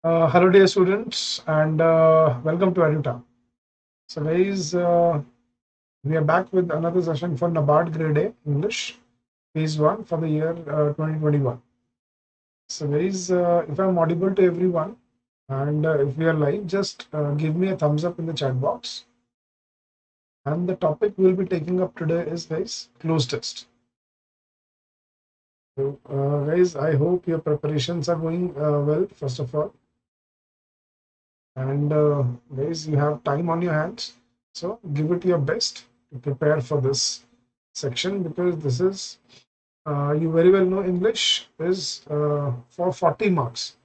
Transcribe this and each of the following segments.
Hello, dear students, and welcome to EduTap. So, guys, we are back with another session for NABARD Gr A English Phase 1 for the year 2021. So, guys, if I'm audible to everyone and if we are live, just give me a thumbs up in the chat box. And the topic we'll be taking up today is, guys, cloze test. So, guys, I hope your preparations are going well, first of all. And guys, you have time on your hands, so give it your best to prepare for this section, because this is you very well know English is for 40 marks,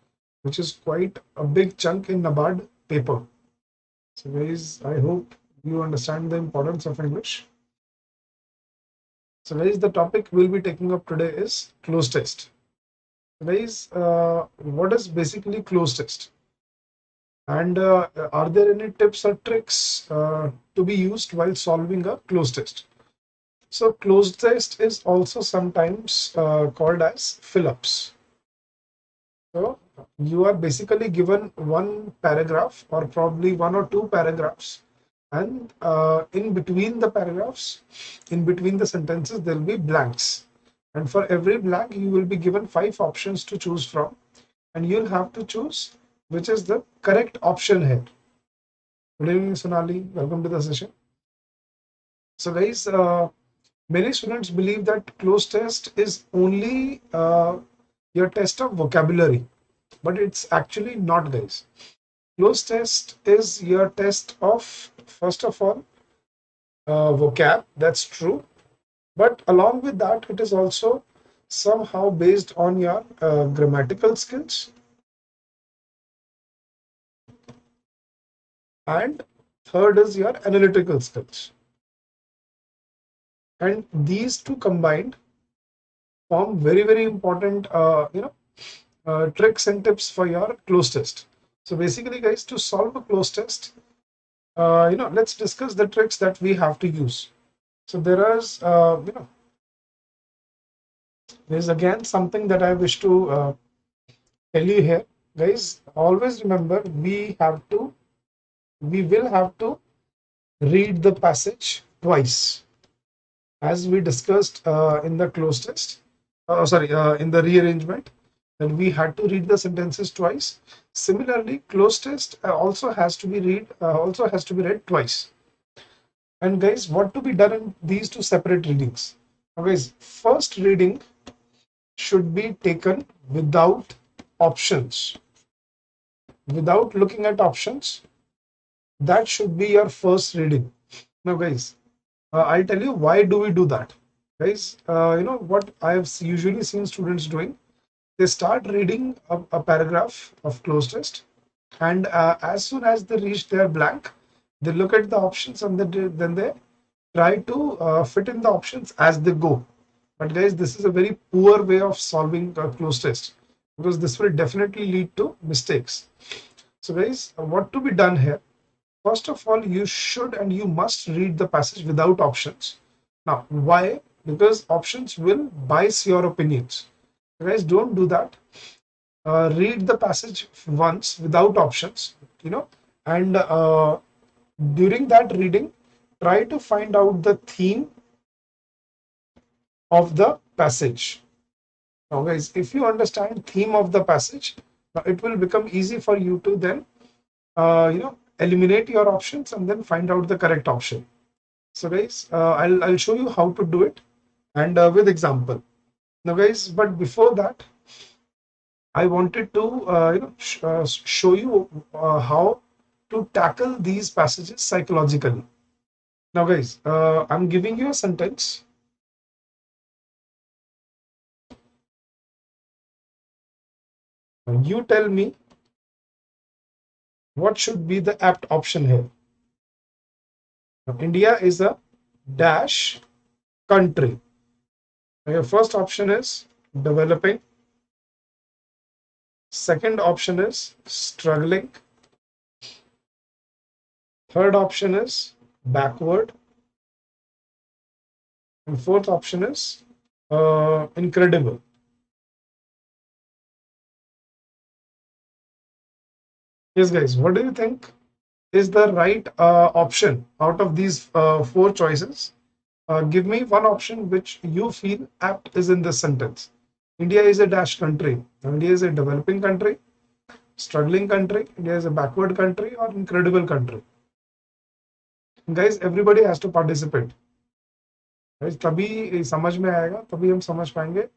which is quite a big chunk in NABARD paper. So guys, I hope you understand the importance of English. So guys, the topic we'll be taking up today is cloze test. Guys, what is basically cloze test? And are there any tips or tricks to be used while solving a cloze test? So cloze test is also sometimes called as fill-ups. So you are basically given one paragraph or probably one or two paragraphs, and in between the paragraphs, in between the sentences, there will be blanks. And for every blank, you will be given 5 options to choose from, and you'll have to choose which is the correct option here. Good evening, Sonali. Welcome to the session. So, guys, many students believe that cloze test is only your test of vocabulary, but it's actually not, guys. Cloze test is your test of, first of all, vocab. That's true. But along with that, it is also somehow based on your grammatical skills, and third is your analytical skills. And these two combined form very important tricks and tips for your cloze test. So basically, guys, to solve a cloze test, let's discuss the tricks that we have to use. So there's again something that I wish to tell you here, guys. Always remember, we will have to read the passage twice, as we discussed in the cloze test. In the rearrangement, then we had to read the sentences twice. Similarly, cloze test also has to be read twice. And guys, what to be done in these two separate readings? Now, guys, first reading should be taken without options, without looking at options. That should be your first reading. Now, guys, I'll tell you why do we do that, guys. What I have usually seen students doing, they start reading a paragraph of cloze test, and as soon as they reach their blank, they look at the options, and then they try to fit in the options as they go. But guys, this is a very poor way of solving a cloze test, because this will definitely lead to mistakes. So guys, what to be done here? First of all, you should and you must read the passage without options. Now, why? Because options will bias your opinions. Guys, don't do that. Read the passage once without options, and during that reading, try to find out the theme of the passage. Now, guys, if you understand theme of the passage, now it will become easy for you to then, eliminate your options and then find out the correct option. So, guys, I'll show you how to do it, and with example. Now, guys, but before that, I wanted to show you how to tackle these passages psychologically. Now, guys, I'm giving you a sentence. You tell me what should be the apt option here. Now, India is a dash country. Now, your first option is developing. Second option is struggling. Third option is backward. And fourth option is incredible. Yes, guys, what do you think is the right option out of these four choices? Give me one option which you feel apt is in this sentence. India is a dash country. India is a developing country, struggling country. India is a backward country or incredible country. Guys, everybody has to participate. Guys, तभी समझ में आएगा, तभी हम समझ पाएंगे.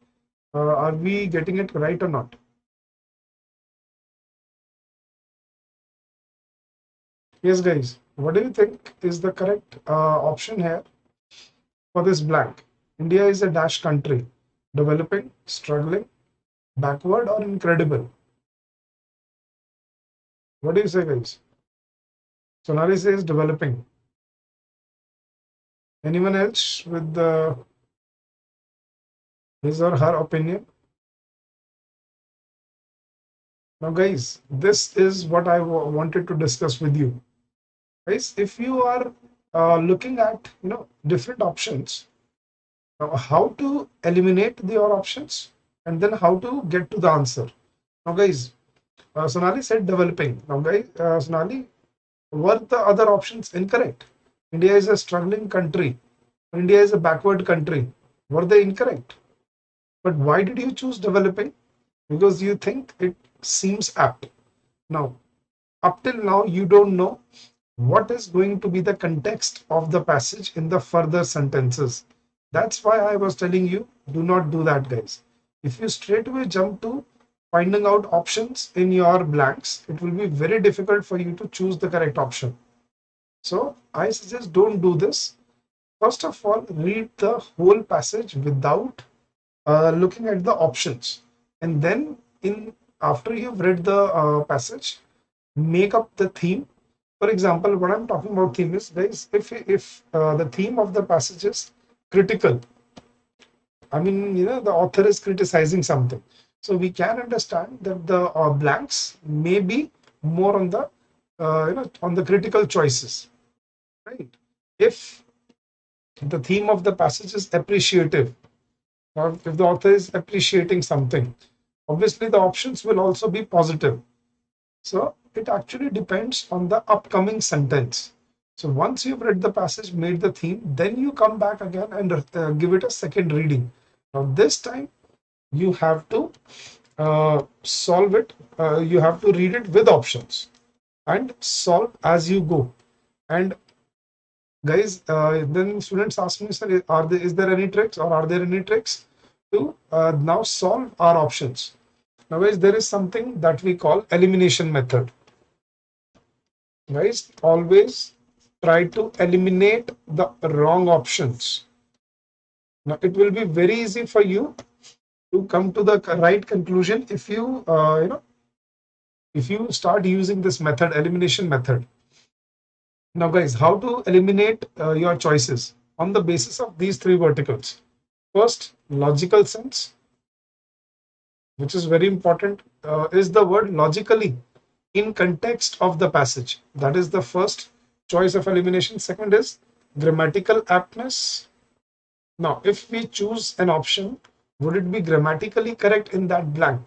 Are we getting it right or not? Yes, guys. What do you think is the correct option here for this blank? India is a dash country, developing, struggling, backward, or incredible. What do you say, guys? Sonali says developing. Anyone else with his or her opinion? Now, guys, this is what I wanted to discuss with you. Guys, if you are looking at different options, how to eliminate your options and then how to get to the answer. Now, guys, Sonali said developing. Now, guys, Sonali, were the other options incorrect? India is a struggling country. India is a backward country. Were they incorrect? But why did you choose developing? Because you think it seems apt. Now, up till now, you don't know what is going to be the context of the passage in the further sentences. That's why I was telling you, do not do that, guys. If you straight away jump to finding out options in your blanks, it will be very difficult for you to choose the correct option. So I suggest don't do this. First of all, read the whole passage without looking at the options, and then after you've read the passage, make up the theme. For example, what I'm talking about theme is, guys, if the theme of the passage is critical, I mean, the author is criticizing something, so we can understand that the blanks may be more on the on the critical choices, right? If the theme of the passage is appreciative, or if the author is appreciating something, obviously the options will also be positive. So it actually depends on the upcoming sentence. So once you've read the passage, made the theme, then you come back again and give it a second reading. Now this time you have to solve it. You have to read it with options and solve as you go. And guys, then students ask me, sir, is there any tricks, or are there any tricks to now solve our options? Now, guys, there is something that we call elimination method. Guys, always try to eliminate the wrong options. Now, it will be very easy for you to come to the right conclusion if you, if you start using this method, elimination method. Now, guys, how to eliminate your choices on the basis of these three verticals? First, logical sense, which is very important, is the word logically in context of the passage. That is the first choice of elimination. Second is grammatical aptness. Now, if we choose an option, would it be grammatically correct in that blank?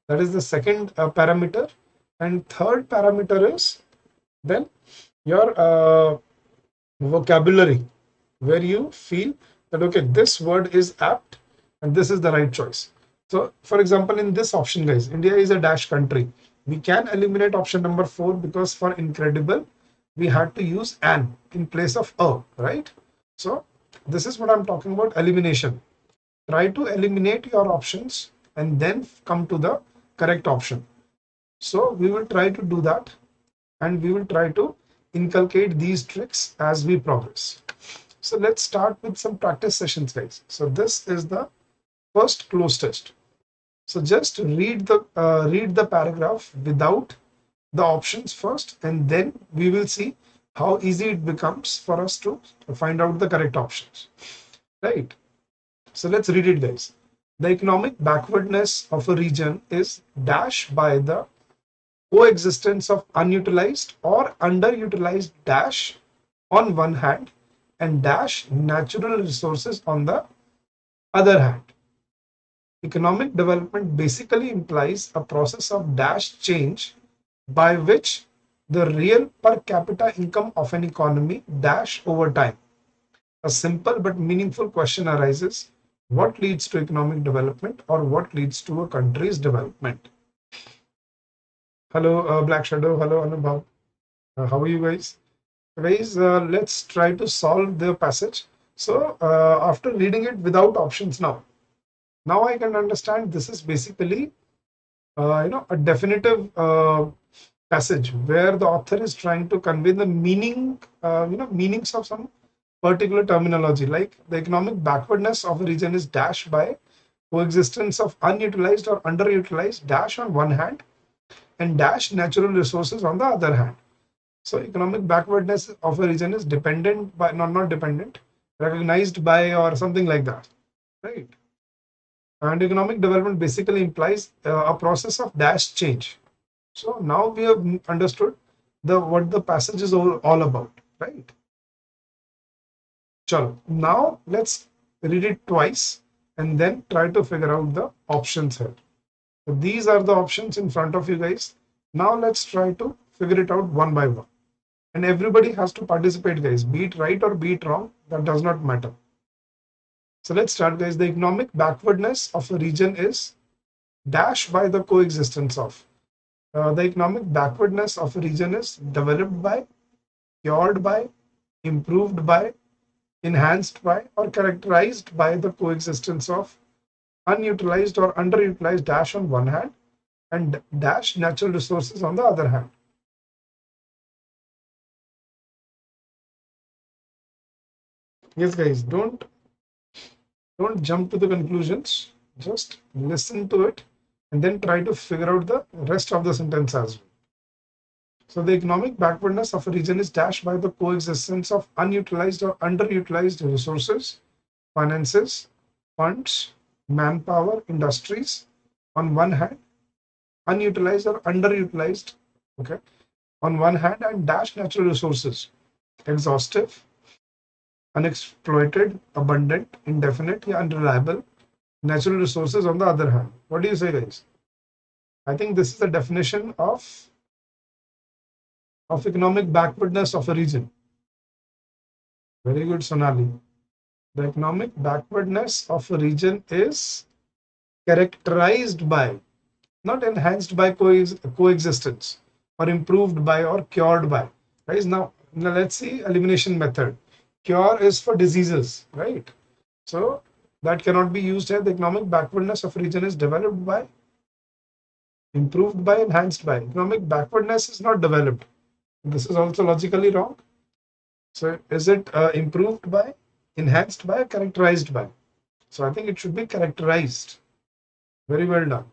That is the second parameter. And third parameter is then your vocabulary, where you feel that, okay, this word is apt and this is the right choice. So, for example, in this option, guys, India is a dash country. We can eliminate option number 4 because for incredible, we had to use an in place of a, right? So, this is what I'm talking about, elimination. Try to eliminate your options and then come to the correct option. So, we will try to do that, and we will try to inculcate these tricks as we progress. So let's start with some practice sessions, guys. So this is the first cloze test. So just read the paragraph without the options first, and then we will see how easy it becomes for us to find out the correct options, right? So let's read it, guys. The economic backwardness of a region is dash by the coexistence of unutilized or underutilized dash on one hand and dash natural resources on the other hand. Economic development basically implies a process of dash change by which the real per capita income of an economy dash over time. A simple but meaningful question arises: what leads to economic development, or what leads to a country's development? Hello, Black Shadow. Hello, Anubhav. How are you guys? Guys, let's try to solve the passage. So, after reading it without options now I can understand this is basically, a definitive passage where the author is trying to convey the meaning, meanings of some particular terminology, like the economic backwardness of a region is dashed by coexistence of unutilized or underutilized dash on one hand and dash natural resources on the other hand. So economic backwardness of a region is dependent by, not dependent, recognized by, or something like that, right? And economic development basically implies a process of dash change. So now we have understood what the passage is all about, right? Chalo. Now let's read it twice and then try to figure out the options here. So these are the options in front of you guys. Now let's try to figure it out one by one. And everybody has to participate, guys. Be it right or be it wrong, that does not matter. So let's start, guys. The economic backwardness of a region is dash by the coexistence of. The economic backwardness of a region is developed by, cured by, improved by, enhanced by, or characterized by the coexistence of unutilized or underutilized dash on one hand and dash natural resources on the other hand. Yes, guys, don't jump to the conclusions. Just listen to it and then try to figure out the rest of the sentence as well. So the economic backwardness of a region is dashed by the coexistence of unutilized or underutilized resources, finances, funds, manpower, industries on one hand, unutilized or underutilized, okay, on one hand, and dash natural resources, exhaustive, unexploited, abundant, indefinite, yeah, unreliable natural resources on the other hand. What do you say, guys? I think this is the definition of economic backwardness of a region. Very good, Sonali. The economic backwardness of a region is characterized by, not enhanced by coexistence, or improved by, or cured by. Guys, now let's see elimination method. Cure is for diseases, right? So that cannot be used here. The economic backwardness of a region is developed by, improved by, enhanced by. Economic backwardness is not developed. This is also logically wrong. So is it improved by, enhanced by, characterized by? So I think it should be characterized. Very well done.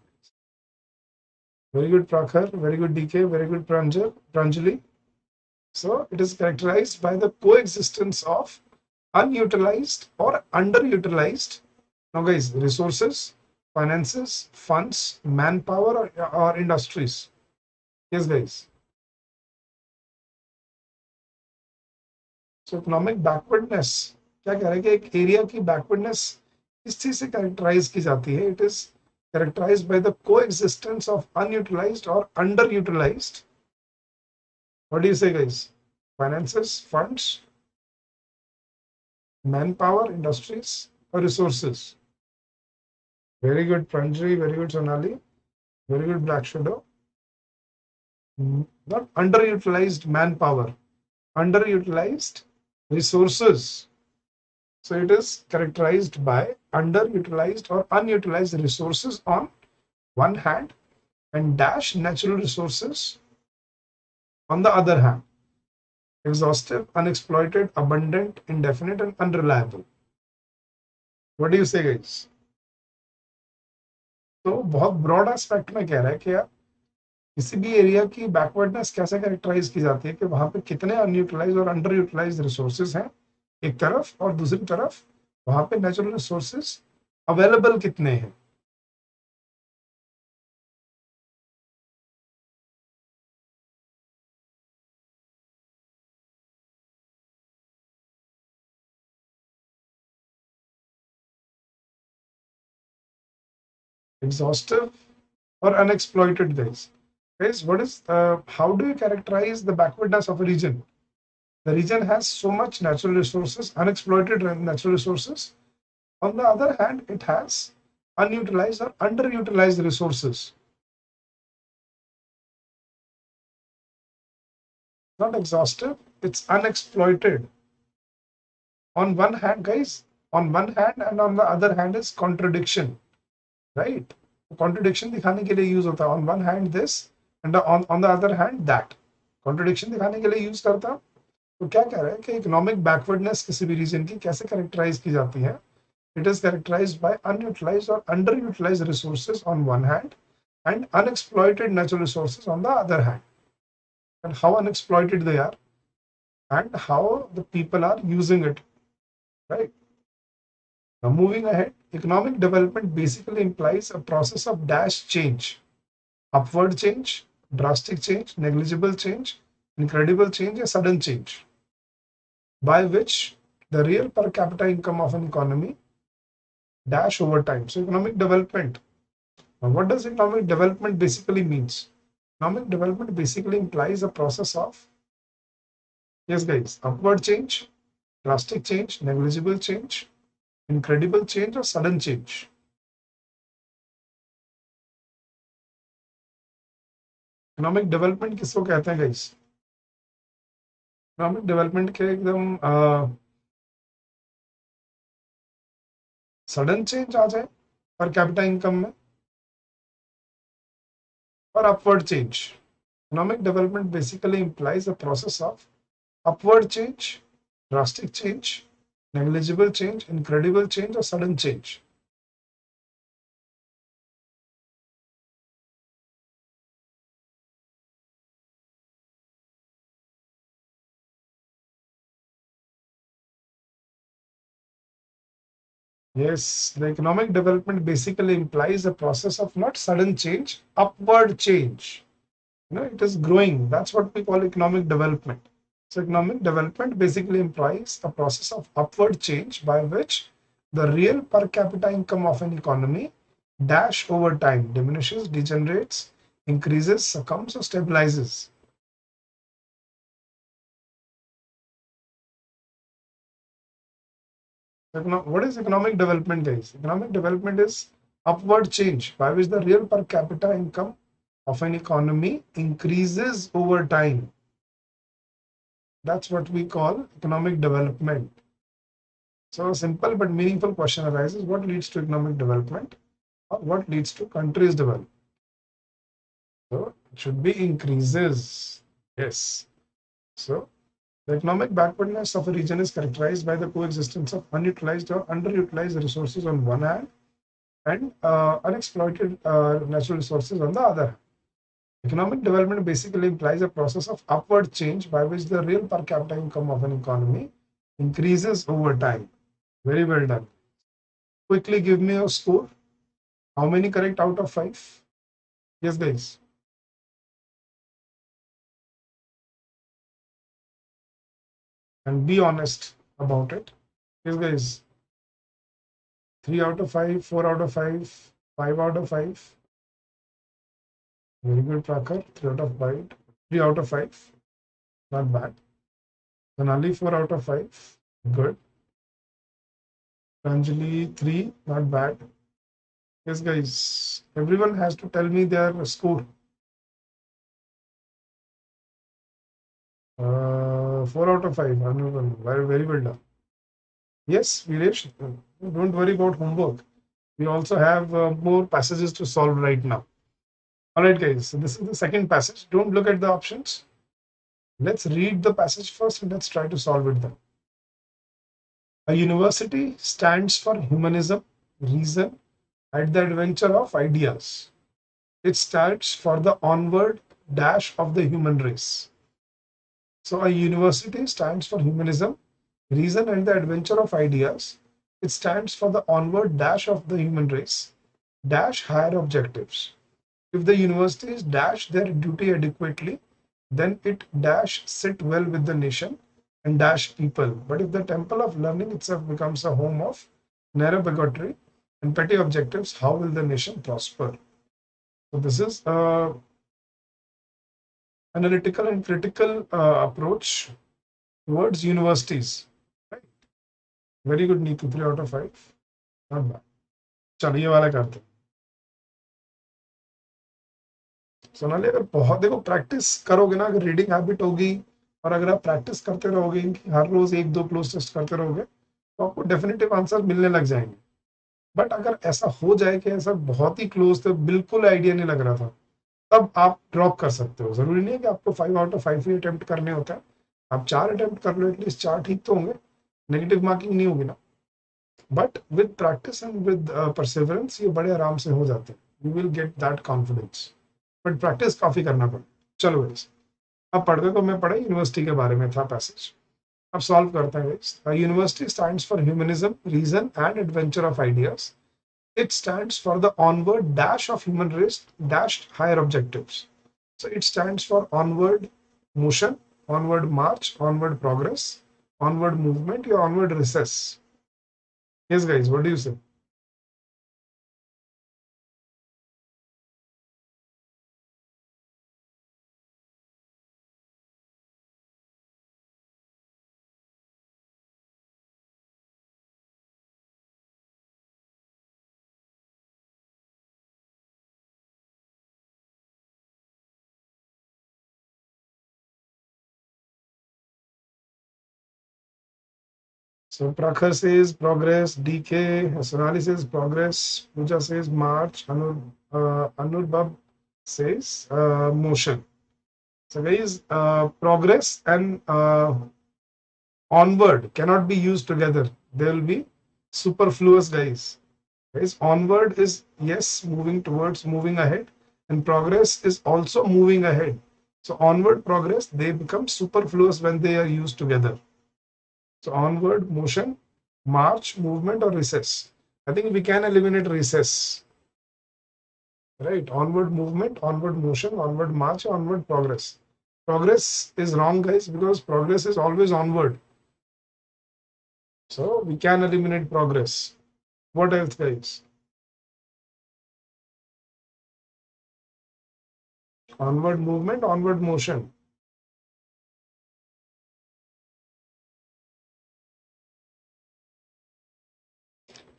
Very good, Prakhar. Very good, DK. Very good, Pranjali. So it is characterized by the coexistence of unutilized or underutilized, now guys, resources, finances, funds, manpower, or industries. Yes, guys. So economic backwardness क्या कह रहा है कि एक area की backwardness किस चीज से कैरेक्टराइज की जाती है? It is characterized by the coexistence of unutilized or underutilized. What do you say, guys? Finances, funds, manpower, industries, or resources? Very good, Pranjali. Very good, Sonali. Very good, Black Shadow. Not underutilized manpower, underutilized resources. So it is characterized by underutilized or unutilized resources on one hand and dash natural resources on the other hand. Exhaustive, unexploited, abundant, indefinite, and unreliable. What do you say, guys? तो बहुत broad aspect में कह रहा है कि यार किसी भी एरिया की बैकवर्डनेस कैसे कैरेक्टराइज की जाती है कि वहां पे कितने अनयूटिलाइज और अंडर यूटिलाइज रिसोर्सेज हैं एक तरफ, और दूसरी तरफ वहां पे नेचुरल रिसोर्सेज अवेलेबल कितने हैं. Exhaustive or unexploited, guys? Guys, how do you characterize the backwardness of a region? The region has so much natural resources, unexploited natural resources. On the other hand, it has unutilized or underutilized resources. Not exhaustive, it's unexploited. On one hand, guys, on one hand, and on the other hand is contradiction, right? Contradiction दिखाने के लिए use होता है. On one hand this, and on the other hand that. Contradiction दिखाने के लिए use करता हूं. तो क्या कह रहा है कि इकोनॉमिक बैकवर्डनेस किसी भी रीजन की कैसे कैरेक्टराइज की जाती है? It is characterized by unutilized or underutilized resources on one hand and unexploited natural resources on the other hand. And how unexploited they are and how the people are using it, right? Now moving ahead, economic development basically implies a process of dash change, upward change, drastic change, negligible change, incredible change, a sudden change, by which the real per capita income of an economy dash over time. So economic development. Now what does economic development basically means? Economic development basically implies a process of, yes guys, upward change, drastic change, negligible change, incredible change or sudden change. Economic development किसको कहते हैं guys? Economic development के एकदम sudden change आ जाए per capita income में और upward change. Economic development basically implies a process of upward change, drastic change, negligible change, incredible change or sudden change. Yes, the economic development basically implies a process of not sudden change, upward change. It is growing. That's what we call economic development. So economic development basically implies a process of upward change by which the real per capita income of an economy dash over time diminishes, degenerates, increases, succumbs or stabilizes. What is economic development, guys? Economic development is upward change by which the real per capita income of an economy increases over time. That's what we call economic development. So a simple but meaningful question arises: what leads to economic development, or what leads to countries development? So it should be increases. Yes. So the economic backwardness of a region is characterized by the coexistence of unutilized or underutilized resources on one hand and unexploited natural resources on the other hand. Economic development basically implies a process of upward change by which the real per capita income of an economy increases over time. Very well done. Quickly give me a score. How many correct out of 5? Yes, guys. And be honest about it. Yes, guys. 3 out of 5, 4 out of 5, 5 out of 5. Very good, Prakar. 3 out of 5. 3 out of 5. Not bad. Sonali, 4 out of 5. Good. Anjali, 3. Not bad. Yes, guys. Everyone has to tell me their score. 4 out of 5. Very, very well done. Yes, Viresh, don't worry about homework. We also have more passages to solve right now. All right, guys. So this is the second passage. Don't look at the options. Let's read the passage first and let's try to solve it then. A university stands for humanism, reason, and the adventure of ideas. It stands for the onward dash of the human race. So a university stands for humanism, reason, and the adventure of ideas. It stands for the onward dash of the human race, dash higher objectives. If the universities dash their duty adequately, then it dash sit well with the nation and dash people. But if the temple of learning itself becomes a home of narrow bigotry and petty objectives, how will the nation prosper? So this is analytical and critical approach towards universities. Right? Very good, Neetu. 3 out of 5. Not bad. चलो ये वाला करते हैं। सोनाली, अगर बहुत देखो practice करोगे ना, अगर रीडिंग हैबिट होगी और अगर आप प्रैक्टिस करते रहोगे, हर रोज 1-2 क्लोज टेस्ट करते रहोगे, तो आपको डेफिनेटिव आंसर मिलने लग जाएंगे। बट अगर ऐसा हो जाए कि ऐसा बहुत ही क्लोज थे, बिल्कुल आइडिया नहीं लग रहा था, तब आप ड्रॉप कर सकते हो। जरूरी नहीं है कि आपको 5 आउट ऑफ 5 ही अटेम्प्ट करने होता है। आप 4 अटेम्प्ट कर लो, एटलीस्ट 4 ठीक तो होंगे, नेगेटिव मार्किंग नहीं होगी ना। But with practice and with perseverance ये बड़े आराम से हो जाते हैं। You will get that confidence, but practice काफी करना पड़ेगा। चलो गाइस, अब पढ़ते, तो मैं पढ़ा यूनिवर्सिटी के बारे में था पैसेज। अब सॉल्व करते हैं guys. University stands for humanism, reason and adventure of ideas. It stands for the onward dash of human race dashed higher objectives. So it stands for onward motion, onward march, onward progress, onward movement, or onward recess. Yes, guys, what do you say? So Prakhar says progress, DK, Sonali says progress, Pooja says march, Anurbab says motion. So guys, progress and onward cannot be used together. They will be superfluous, guys. Guys, onward is yes, moving towards, moving ahead, and progress is also moving ahead. So onward progress, they become superfluous when they are used together. So onward motion, march, movement, or recess. I think we can eliminate recess. Right? Onward movement, onward motion, onward march, onward progress. Progress is wrong, guys, because progress is always onward. So we can eliminate progress. What else, guys? Onward movement, onward motion.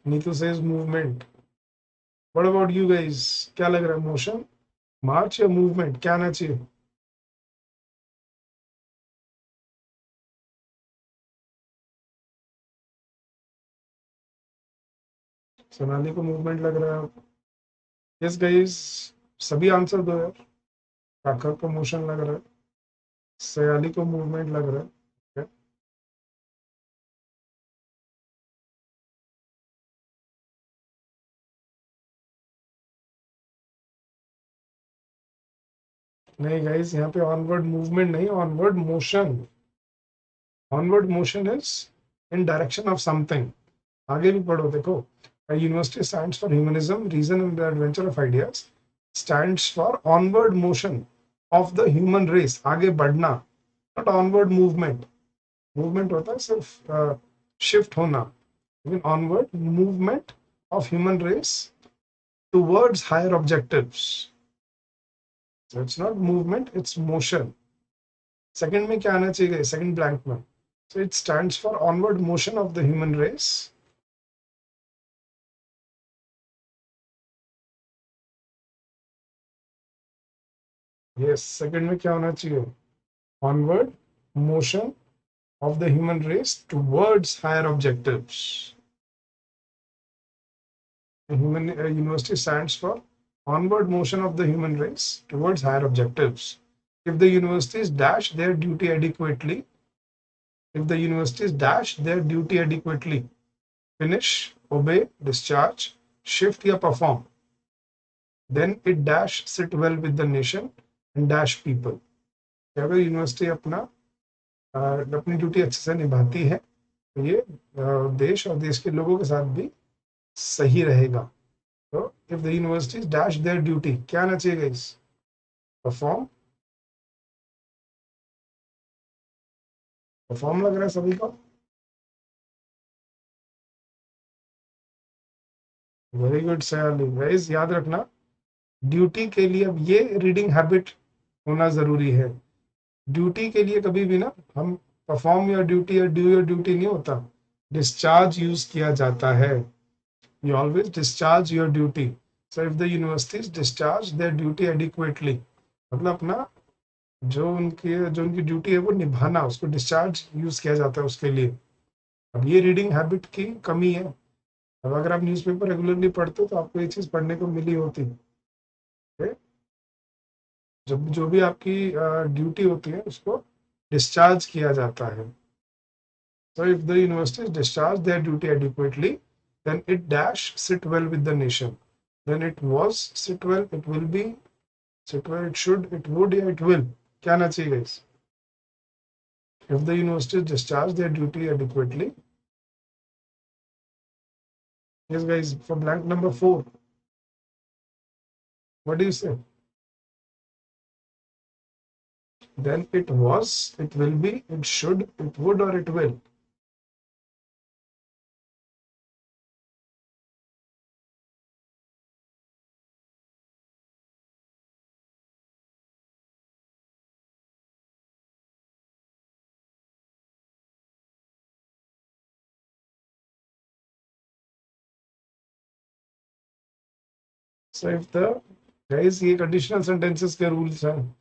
Neetu says movement. What about you guys? क्या लग रहा है? Motion, march या movement? क्या आना चाहिए? सोनाली को movement लग रहा है। Yes guys, सभी आंसर दो यार। काकर को motion लग रहा है, सयाली को movement लग रहा है। Okay. नहीं guys, यहाँ पे onward movement नहीं, onward motion. Onward motion is in direction of something. आगे भी पढ़ो, देखो। A university stands for humanism, reason and the adventure of ideas. Stands for onward motion of the human race. आगे बढ़ना, not onward movement. Movement होता है सिर्फ shift होना, लेकिन onward movement of human race towards higher objectives. So it's not movement, it's motion. Second में क्या आना चाहिए? Second blank में. So it stands for onward motion of the human race. Yes, second में क्या होना चाहिए? Onward motion of the human race towards higher objectives. The university stands for onward motion of the human race towards higher objectives. If the universities dash their duty adequately, if the universities dash their duty adequately, finish, obey, discharge, shift या perform, then it dash sit well with the nation and dash people. अगर university अपनी duty अच्छे से निभाती है, तो ये देश और देश के लोगों के साथ भी सही रहेगा। तो if the universities dash there duty, क्या आना चाहिए गाइस? परफॉर्म। परफॉर्म लग रहा है सभी को? Very good Sayali. गाइस याद रखना, ड्यूटी के लिए अब ये रीडिंग हैबिट होना जरूरी है ड्यूटी के लिए कभी भी ना हम परफॉर्म योर ड्यूटी या डू योर ड्यूटी नहीं होता, डिस्चार्ज यूज किया जाता है। You always discharge your duty. So if the universities discharge there duty adequately, मतलब अपना जो उनकी ड्यूटी है वो निभाना, उसको डिस्चार्ज यूज किया जाता है उसके लिए। अब ये रीडिंग हैबिट की कमी है। अब अगर आप न्यूज़पेपर रेगुलरली पढ़ते हो तो आपको ये चीज पढ़ने को मिली होती है। जब जो भी आपकी ड्यूटी होती है उसको डिस्चार्ज किया जाता है। So if the universities discharge their duty adequately, then it dash sit well with the nation. Then it was sit well, it will be sit well, it should, it would, या it will. क्या आना चाहिए guys? If the universities discharge their duty adequately. Yes guys, for blank number 4. What do you say? Then it was, it will be, it should, it would, or it will. So if the guys, ये conditional sentences के rules हैं.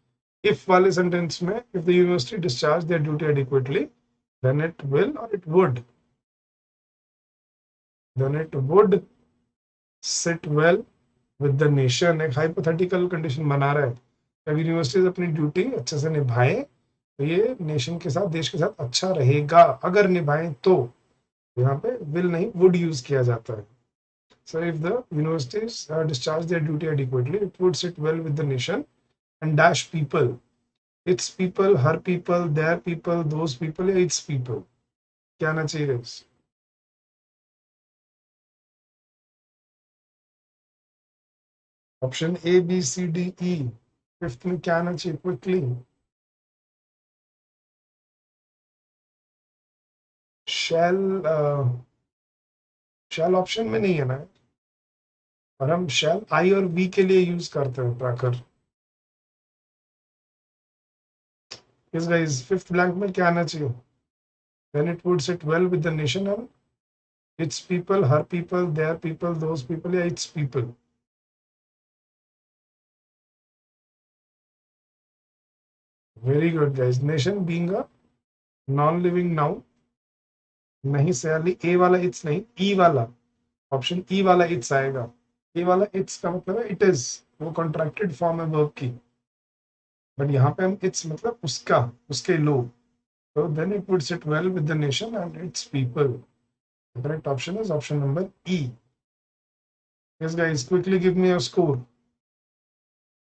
If वाले sentence में, if the university discharge their duty adequately, then it will or it would. Then it would sit well with the nation. एक hypothetical condition बना रहा है, अगर यूनिवर्सिटीज अपनी ड्यूटी अच्छे से निभाएं तो ये नेशन के साथ, देश के साथ अच्छा रहेगा। अगर निभाएं तो यहाँ पे will नहीं would यूज किया जाता है। So if the universities discharge their duty adequately, it would sit well with the nation and dash people. Its people, her people, their people, those people, या its people. क्या आना चाहिए guys? Option A, B, C, D, E. Fifth में क्या आना चाहिए quickly? शैल, शैल option में नहीं है ना, और हम शैल आई और वी के लिए यूज करते हैं प्राकर। इस गाइस फिफ्थ ब्लैंक में क्या आना चाहिए? Then it would sit well with the nation and its people, her people, their people, those people, या its people. Very good guys. Nation being a non living noun, नहीं सयाली ए वाला it's नहीं, ई वाला, option E वाला it's आएगा। ए वाला it's का मतलब है इट इज, वो कॉन्ट्रैक्टेड फॉर्म है वर्ब की, बट यहाँ पे हम इट्स मतलब उसका, उसके लोग। So then it would sit well with the nation and its people. The correct option is option number E. Yes guys, quickly give me a score.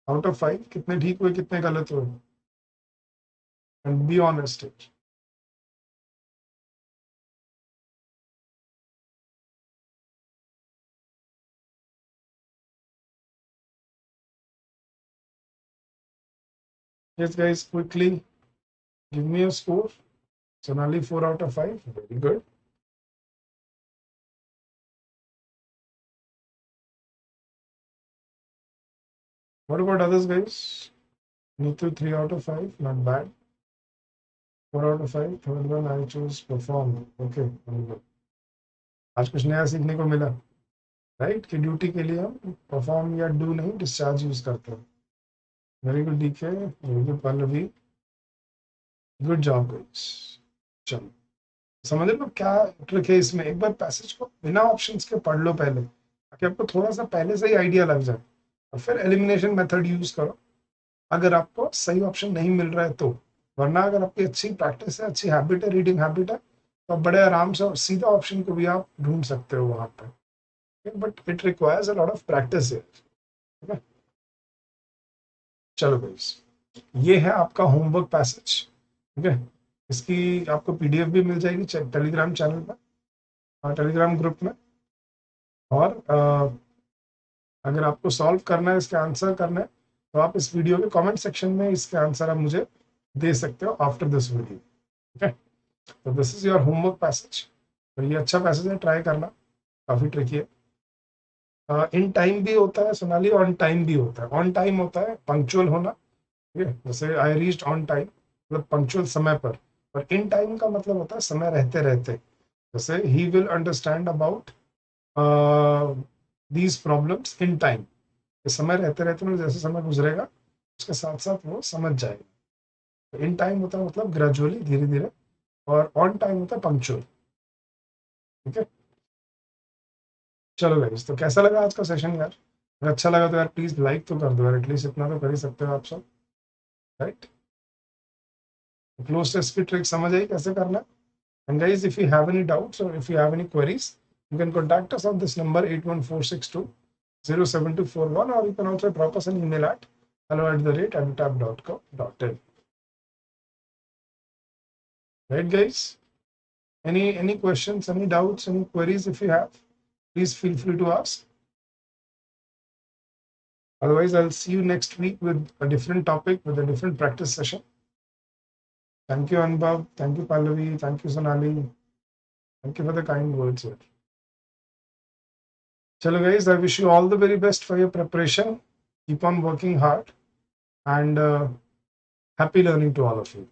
Out of 5, कितने ठीक हुए, कितने गलत हुए? And be honest. Yes guys, quickly give me a score. Sonali, 4 out of 5. Very good. What about others guys? Neetu, 3 out of 5. Not bad. 4 out of 5. Third one I chose perform. Okay, very good. आज कुछ नया सीखने को मिला, right? कि duty के लिए हम परफॉर्म या डू नहीं, डिस्चार्ज यूज करते हैं। Very good DK, very good Pallavi, good job guys. चलो समझ लो क्या ट्रिक है इसमें। एक बार पैसेज को बिना ऑप्शंस के पढ़ लो पहले, ताकि आपको थोड़ा सा पहले से ही आइडिया लग जाए, और फिर एलिमिनेशन मेथड यूज करो अगर आपको सही ऑप्शन नहीं मिल रहा है तो। वरना अगर आपकी अच्छी प्रैक्टिस है, अच्छी हैबिट है, रीडिंग हैबिट है, तो आप बड़े आराम से और सीधा ऑप्शन को भी आप ढूंढ सकते हो वहां पर, but it requires a lot of practice. ठीक है, चलो गाइस, ये है आपका होमवर्क पैसेज। ठीक है, इसकी आपको पीडीएफ भी मिल जाएगी टेलीग्राम चैनल पर और टेलीग्राम ग्रुप में। और अगर आपको सॉल्व करना है, इसके आंसर करना है, तो आप इस वीडियो के कमेंट सेक्शन में इसके आंसर आप मुझे दे सकते हो आफ्टर दिस वीडियो। ठीक है, तो this is your homework passage. तो ये अच्छा पैसेज है, ट्राई करना, काफी ट्रिकी है। इन टाइम भी होता है सोनाली, ऑन टाइम भी होता है। ऑन टाइम होता है पंक्चुअल होना, ठीक है, जैसे आई रीच्ड ऑन टाइम, मतलब पंक्चुअल समय पर, और इन टाइम का मतलब होता है समय रहते रहते। जैसे he will understand about these problems in time, समय रहते रहते मतलब जैसे समय गुजरेगा उसके साथ साथ वो समझ जाएगा। तो इन टाइम होता है मतलब ग्रेजुअली, धीरे धीरे, और ऑन टाइम होता है पंक्चुअल। ठीक है, चलो गाइस, तो कैसा लगा आज का सेशन यार? अगर अच्छा लगा तो यार प्लीज लाइक तो कर दो यार, एटलीस्ट इतना तो कर ही सकते हो आप सब, राइट? क्लोज टेस्ट की ट्रिक समझ आई कैसे करना है? And guys, if you have any doubts or if you have any queries, you can contact us on this number 81462 07241, or you can also drop us an email at hello@edutap.co.in. Right, guys? Any questions, any doubts, any queries? If you have, please feel free to ask. Otherwise, I'll see you next week with a different topic, with a different practice session. Thank you, Anubhav. Thank you, Pallavi. Thank you, Sonali. Thank you for the kind words here. Chalo guys, I wish you all the very best for your preparation. Keep on working hard, and happy learning to all of you.